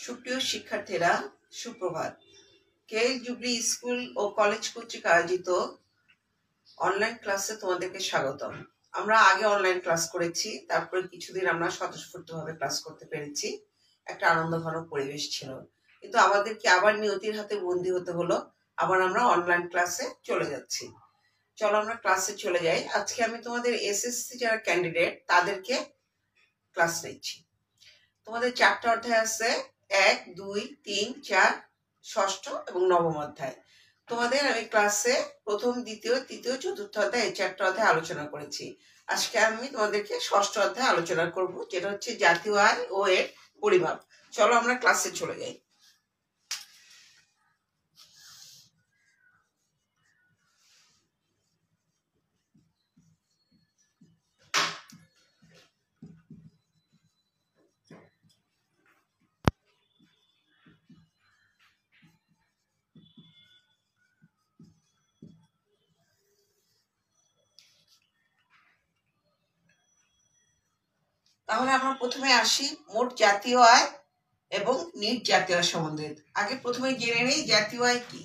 সুপ্রিয় শিক্ষার্থীরা, সুপ্রভাত। কেএল জুবলি স্কুল ও কলেজ কর্তৃক আয়োজিত অনলাইন ক্লাসে তোমাদেরকে স্বাগতম। আমরা আগে অনলাইন ক্লাস করেছি, তারপরে কিছুদিন আমরা স্বতঃস্ফূর্তভাবে ক্লাস করতে পেরেছি। একটা আনন্দঘন পরিবেশ ছিল, কিন্তু আমাদেরকে আবার নিয়তির হাতে বন্দী হতে হলো। আবার আমরা অনলাইন ক্লাসে চলে যাচ্ছি। চলো আমরা ক্লাসে চলে যাই। আজকে আমি তোমাদের এসএসসি যারা ক্যান্ডিডেট তাদেরকে ক্লাস নিচ্ছি। তোমাদের 4টা অধ্যায় আছে, 1, 2, 3, 4, ষষ্ঠ এবং নবম অধ্যায়। তোমাদের আমি ক্লাসে প্রথম, দ্বিতীয়, তৃতীয়, চতুর্থ অধ্যায় এই 4টা অধ্যায় আলোচনা করেছি। আজকে আমি তোমাদেরকে ষষ্ঠ অধ্যায় আলোচনা করব, যেটা হচ্ছে জাতীয় আয় ও এর পরিমাপ। চলো আমরা ক্লাসে চলে যাই। তাহলে আমরা প্রথমে আসি মোট জাতীয় আয় এবং নিট জাতীয় আয় সম্বন্ধে। আগে প্রথমে জেনে নেই জাতীয় আয় কি।